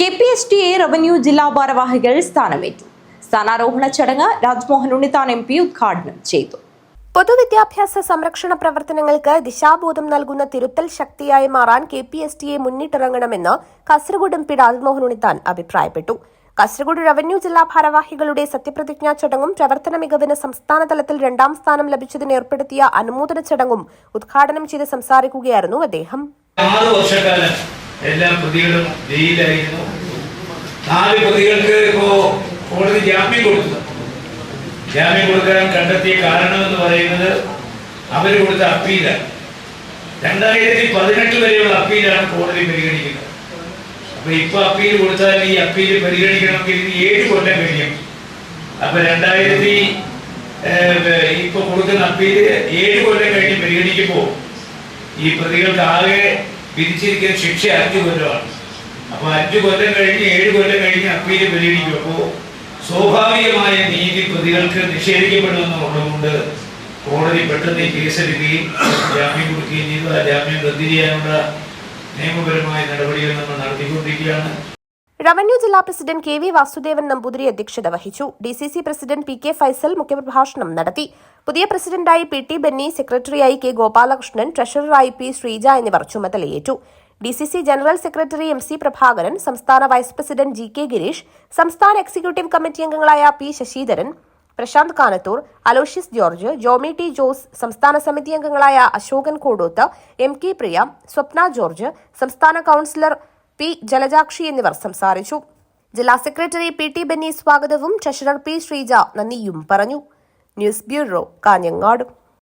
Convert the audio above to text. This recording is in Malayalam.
KPSTA റവന്യൂ ജില്ലാ ഭാരവാഹികൾ സ്ഥാനമേറ്റു. സ്ഥാനാരോഹണ ചടങ്ങ് രാജ്മോഹൻ ഉണ്ണിത്താൻ MP ഉദ്ഘാടനം ചെയ്തു. പൊതുവിദ്യാഭ്യാസ സംരക്ഷണ പ്രവർത്തനങ്ങൾക്ക് ദിശാബോധം നൽകുന്ന തിരുത്തൽ ശക്തിയായി മാറാൻ KPSTA മുന്നിട്ടിറങ്ങണമെന്ന് കാസർഗോഡ് MP രാജ്മോഹൻ ഉണ്ണിത്താൻ അഭിപ്രായപ്പെട്ടു. കാസർഗോഡ് റവന്യൂ ജില്ലാ ഭാരവാഹികളുടെ സത്യപ്രതിജ്ഞാ ചടങ്ങും പ്രവർത്തന മികവിന് സംസ്ഥാന തലത്തിൽ 2ാം സ്ഥാനം ലഭിച്ചതിന് ഏർപ്പെടുത്തിയ അനുമോദന ചടങ്ങും ഉദ്ഘാടനം ചെയ്ത് സംസാരിക്കുകയായിരുന്നു അദ്ദേഹം. 6 വർഷക്കാലം എല്ലാ പ്രതികളും ജയിലിലായിരുന്നു. 4 പ്രതികൾക്ക് കോടതി ജാമ്യം കൊടുത്തു. ജാമ്യം കൊടുക്കാൻ കണ്ടെത്തിയ കാരണമെന്ന് പറയുന്നത് അവർ കൊടുത്ത അപ്പീലാണ്. 2018 വരെയുള്ള അപ്പീലാണ് കോടതി പരിഗണിക്കുന്നത്. അപ്പൊ ഇപ്പൊ അപ്പീൽ കൊടുത്താൽ ഈ അപ്പീൽ പരിഗണിക്കണമെങ്കിൽ 7 കൊല്ലം കഴിയും. അപ്പൊ ഇപ്പൊ കൊടുക്കുന്ന അപ്പീല് 7 കൊല്ലം കഴിഞ്ഞ് പരിഗണിക്കുമ്പോൾ ഈ പ്രതികൾക്ക് ആകെ വിധിച്ചിരിക്കുന്ന ശിക്ഷ 5 കൊല്ലമാണ്. അപ്പൊ 5 കൊല്ലം കഴിഞ്ഞ് 7 കൊല്ലം കഴിഞ്ഞ് അപ്പീല് പരിഗണിക്കും. അപ്പോ സ്വാഭാവികമായ നീതി പ്രതികൾക്ക് നിഷേധിക്കപ്പെടുമെന്നുള്ളതുകൊണ്ട് കോടതി പെട്ടെന്ന് ഈ കേസെടുക്കുകയും ജാമ്യം കൊടുക്കുകയും ചെയ്തു. ആ ജാമ്യം റദ്ദ് ചെയ്യാനുള്ള നിയമപരമായ നടപടികൾ നമ്മൾ നടത്തിക്കൊണ്ടിരിക്കുകയാണ്. റവന്യൂ ജില്ലാ പ്രസിഡന്റ് KV വാസുദേവൻ നമ്പൂതിരി അധ്യക്ഷത വഹിച്ചു. DCC പ്രസിഡന്റ് PK ഫൈസൽ മുഖ്യപ്രഭാഷണം നടത്തി. പുതിയ പ്രസിഡന്റായി PT ബെന്നി, സെക്രട്ടറിയായി K ഗോപാലകൃഷ്ണൻ, ട്രഷററായി P ശ്രീജ എന്നിവർ ചുമതലയേറ്റു. DCC general secretary MC Prabhakaran, സംസ്ഥാന വൈസ് പ്രസിഡന്റ് GK ഗിരീഷ്, സംസ്ഥാന എക്സിക്യൂട്ടീവ് കമ്മിറ്റി അംഗങ്ങളായ P Sasidharan, Prashanth Kanathur, Aloysius George, Jomy T Jose, സംസ്ഥാന സമിതി അംഗങ്ങളായ അശോകൻ കോടൂത്ത്, MK പ്രിയ, സ്വപ്ന ജോർജ്, സംസ്ഥാന കൌൺസിലർ P ജലജാക്ഷി എന്നിവർ സംസാരിച്ചു. ജില്ലാ സെക്രട്ടറി PT ബെന്നി സ്വാഗതവും ട്രഷറർ P ശ്രീജ നന്ദിയും പറഞ്ഞു. News bureau, Kanhangad.